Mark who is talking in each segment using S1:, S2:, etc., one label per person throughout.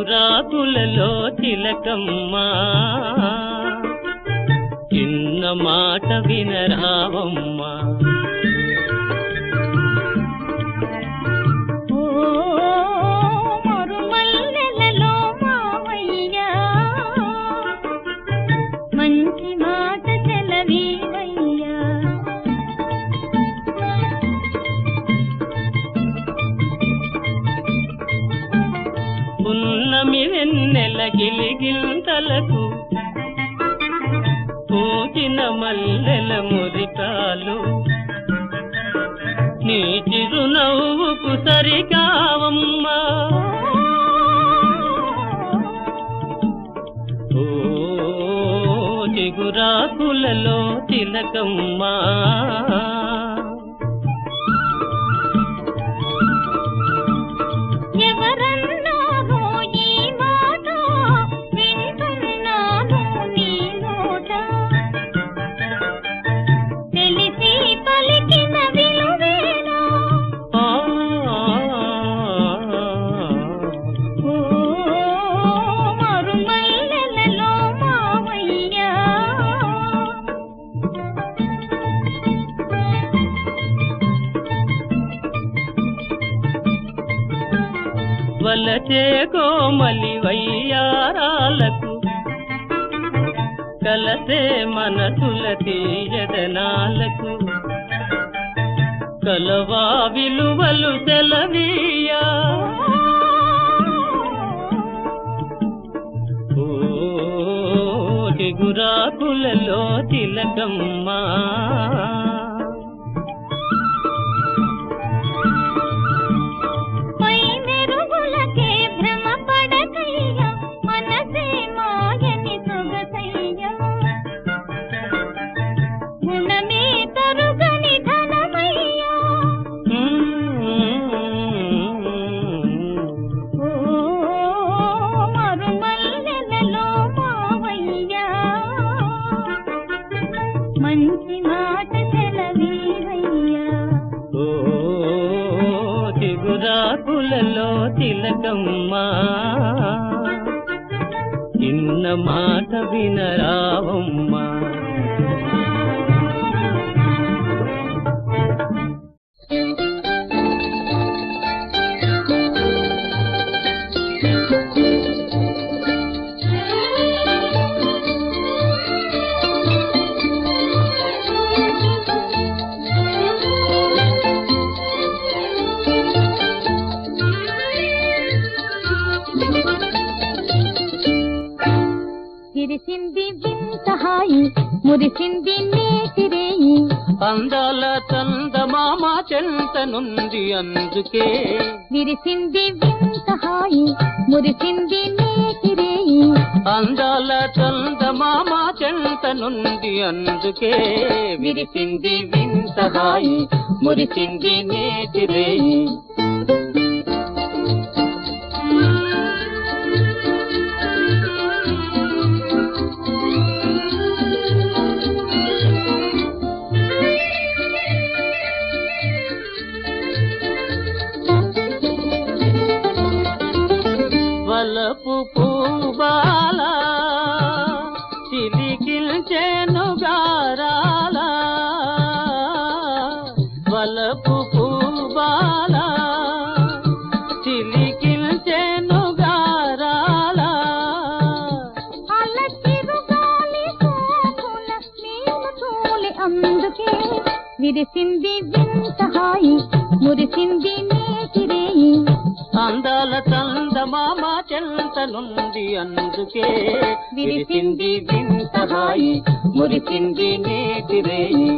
S1: చిగురాకులలో తిలకమ్మా చిన్న మాట వినరావమ్మా
S2: మరుమల్లెలలో మావయ్యా మంచి మాట సెలవీవయ్యా
S1: పున్నమి వెన్నెల గిలిగింతలకు పూచిన మల్లెల మురికాలు నీ చిరునవ్వుకు సరికావమ్మా ఓ చిగురాకులలో తిలకమ్మా వలచే కోమలి వయ్యారాలకు కలసే మనసుల తీయదనాలకు కలవా విలువలు సెలవీయా ఓ చిగురాకులలో తిలకమ్మా
S2: మంచి మాట సెలవీవయ్యా
S1: ఓ చిగురాకులలో తిలకమ్మా చిన్న మాట వినరావమ్మా
S2: విరిసింది వింత హాయి మురిసింది నేతిరేయి
S1: అందాల చందమామ చెంతనుంది అందుకే
S2: విరిసింది వింత హాయి మురిసింది నేతిరేయి
S1: అందాల చందమామ చెంతనుంది అందుకే విరిసింది వింత హాయి మురిసింది నేతిరేయి వలపు పూబాల చిలికిల్చెను గారాల వలపు పూబాల చిలికిల్చెను గారాల
S2: అలచిరుగాలి సోకుల నీవు తోలి అందుకే విరిసింది వింత హాయి మురిసింది నేతిరేయి
S1: అందాల చందమామ చెంతనుంది అందుకే విరిసింది వింత హాయి మురిసింది నేతిరేయి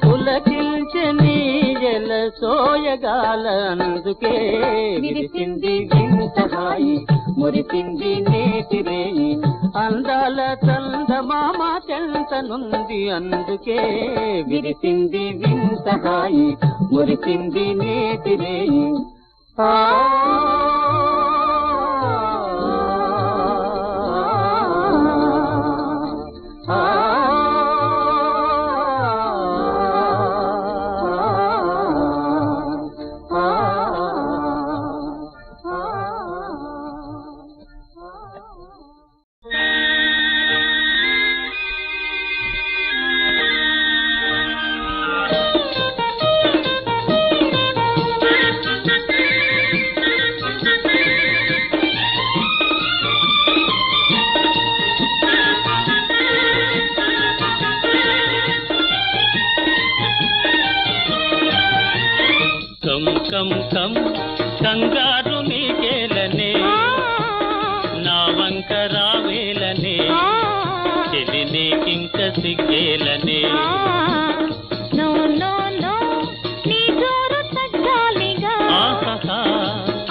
S1: పులకించని ఎల సోయగాల అందుకే విరిసింది వింత హాయి మురిసింది నేటి రేయి అందాల చందమామ చెంతనుంది అందుకే విరిసింది వింత హాయి మురిసింది నేటి రేయి కంగారు నీకేలనే నా వంక రావేలనే చెలి నీకింక సిగ్గేలనే
S2: నో నో నో నీ జోరు తగ్గాలిగా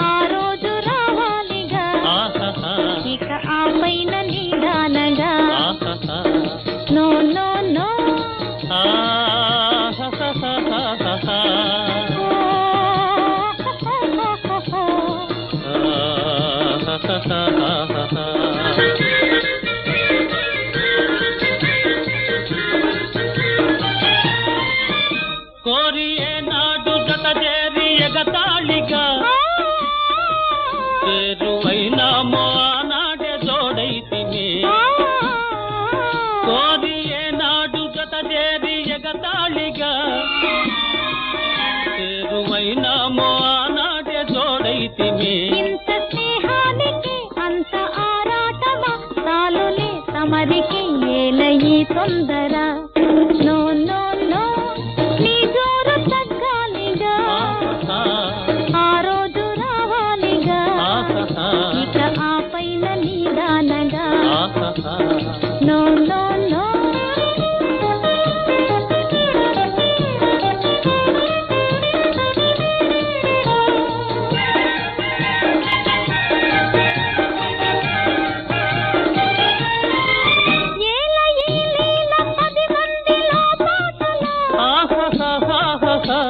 S2: ఆ రోజు రావాలిగా ఇక ఆ పైన నీదానగా నో నో నో
S1: కోరి ఏనాడు జత చేరి ఎగతాళిగా చేరువైనామో ఆనాడే జోడైతిమే కోరి ఏనాడు జత చేరి ఎగతాళిగా చేరువైనామో ఆనాడే జోడైతిమే
S2: ఇంత స్నేహానికి అంత ఆరాటమా తాలులే తమరికి ఏలయి తొందర నో నో నో నీ జోరు తగ్గాలిగా ఆ రోజు రావాలిగా ఇక ఆ పైన నీదానగా నో నో నో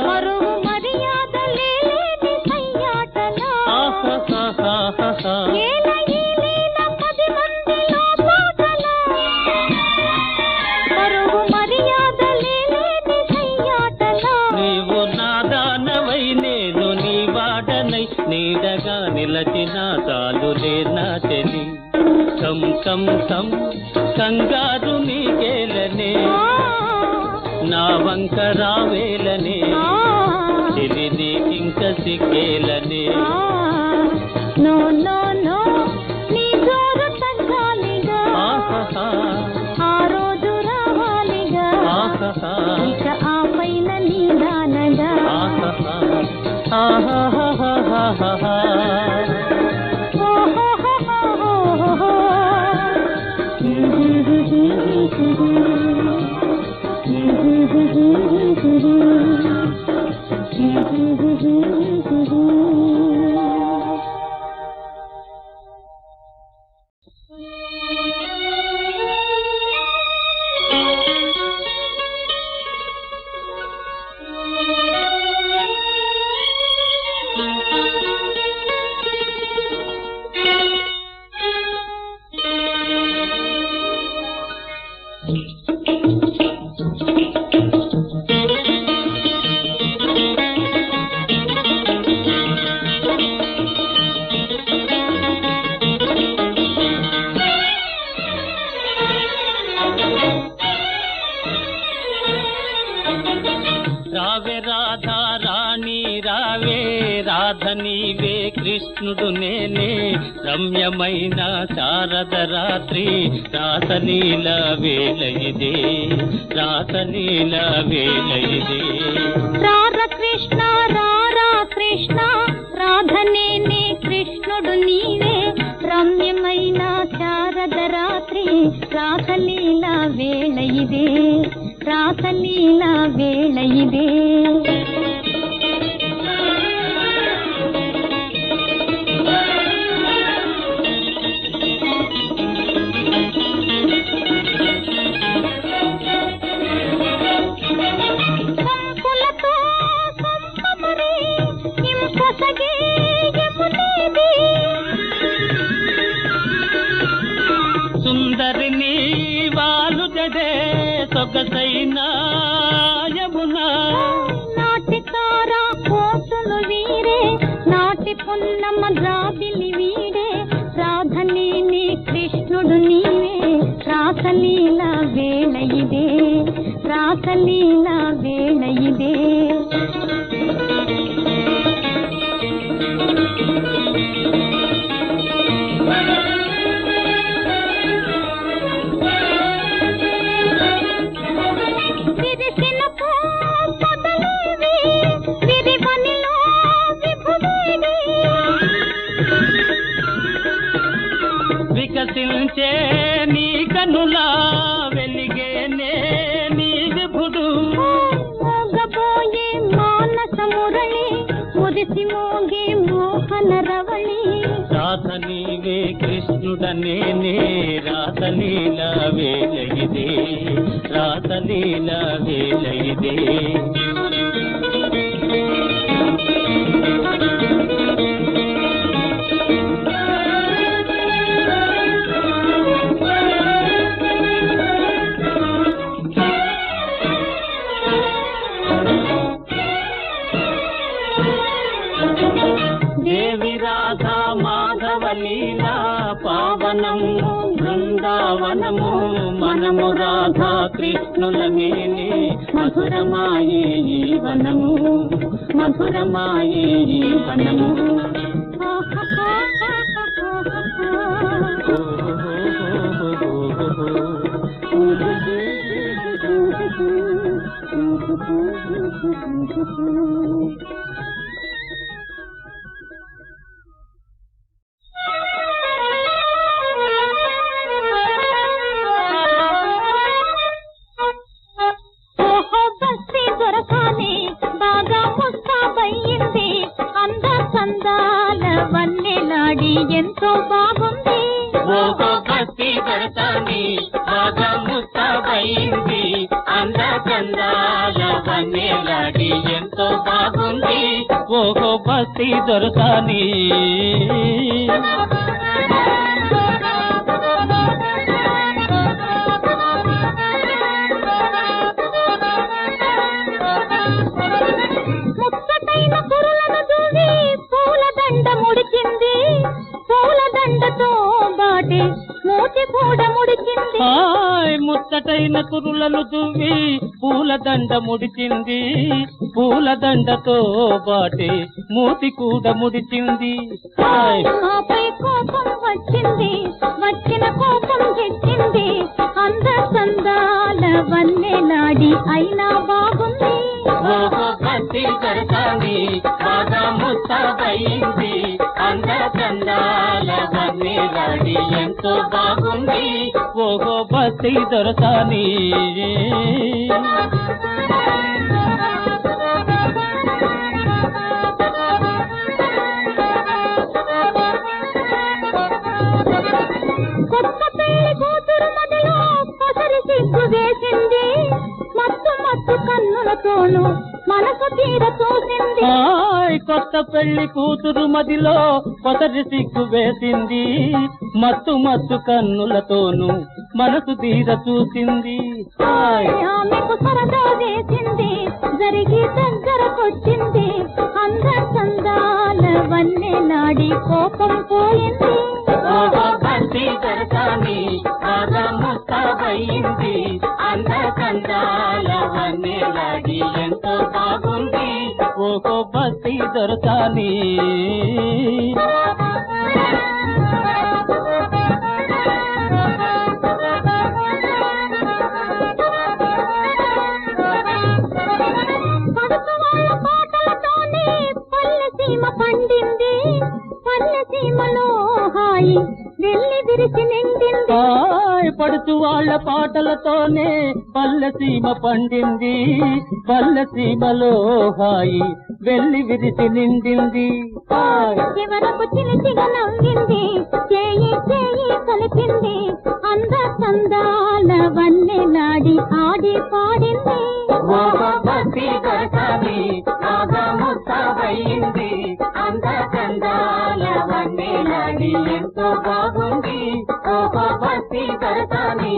S2: పరువు మర్యాద లేని సయ్యాటలో ఏలయిలీల 10 మందిలో పాటలో పరువు మర్యాద లేని సయ్యాటలో
S1: నీవు నాదానవై నేను నీ వాడనై నీడగా నిలచిన చాలులే నా చెలి కం కం కం కంగారు నీకేలనే నా వంక రావేలనే చెలి నీకింక సిగ్గేలనే
S2: నో నో నో నీ జోరు తగ్గాలిగా ఆ రోజు రావాలిగా ఇక ఆ పైన నీదానగా
S1: రావే రాధా రాణి రావే రాధ నీవే కృష్ణుడు నేనే రమ్యమైన శారద రాత్రి రాసలీల వేళ ఇదే రాసలీల వేళ ఇదే
S2: రార కృష్ణ రారా కృష్ణ రాధ నేనే కృష్ణుడు నీవే రమ్యమైన శారద రాత్రి రాసలీల వేళ ఇదే రాసలీల వేళ ఇదే.
S1: సుందరిని వాలు జడే సొగసైనా యమునా,
S2: నాటి తారా కోసులు వీరే, నాటి పున్నమ జాబిలి వీడే, రాధలేని కృష్ణుడు నీవే, రాసలీల వేళ ఇదే, రాసలీల వేళ ఇదే.
S1: వికసించే నీ కనులా వెలిగేనే నీ విభుడు,
S2: మోగబోయే మానస మురళి, మురిసి మోగే మోహన రవళి,
S1: రాధ నీవే కృష్ణుడనేనే, రాసలీల వేళ ఇదే, రాసలీల వేళ ఇదే. దేవి రాధా మాధవ లీలా పావనము బృందావనము, మనము రాధా కృష్ణుల మేలే, మధురమాయే ఈ వనము, మధురమాయే ఈ వనము.
S2: ఎంతో బాగుంది,
S1: ఓహో భక్తి దొరకాని బాగా ముస్తాబైంది, అందచందాల వన్నెలాడి ఎంతో బాగుంది, ఓహో భక్తి దొరకాని.
S2: ముచ్చటైన కురులను దూవి పూలదండ ముడిచింది, పూలదండతో బాటే మూతి కూడా ముడిచింది.
S1: ముచ్చటైన కురులను దువ్వి పూలదండ ముడిచింది, పూలదండతో బాటే మూతి కూడా ముడిచింది.
S2: ఆపై కోపం వచ్చింది, వచ్చిన కోపం తెచ్చింది, అందచందాల వన్నెలాడి అయినా బాగుంది,
S1: ఓహో భక్తి దొరకాని బాగా ముస్తాబైంది, అందచందాల వన్నెలాడి ఎంతో బాగుంది, ఓహో భక్తి దొరకాని.
S2: కొత్త పెళ్లి కూతురు మదిలో పొసరి సిగ్గు వేసింది, మత్తు మత్తు కన్నులతోనూ మనసు తీర చూసింది.
S1: కొత్త పెళ్లి కూతురు మదిలో పొసరి సిగ్గు వేసింది, మత్తు మత్తు కన్నులతోనూ మనసు తీర చూసింది.
S2: ఆమెకు సరదా వేసింది, జరిగి దగ్గరకొచ్చింది, అందచందాల వన్నెలాడి కోపం పోయింది,
S1: ఓహో భక్తి దొరకాని బాగా ముస్తాబైంది, అందచందాల వన్నెలాడి ఎంతో బాగుంది, ఓహో భక్తి దొరకాని.
S2: పండింది, పల్లె సీమలో హాయి వెళ్ళి విరిచి నిండింది,
S1: పడుచు వాళ్ళ పాటలతోనే పల్లెసీమ పండింది, పల్లెసీమలో హాయి వెళ్ళి విరిసి నిండింది.
S2: చివరకు చిలిచిగా నవ్వింది, చేయి చేయి కలిపింది, అంద చందాల వన్నెలాడి ఆడి పాడింది.
S1: భక్తి దర్శని నాగముత్తవయింది, అంద చందాల వన్నెలాడి ఎంతో బాగుంది. భక్తి దర్శని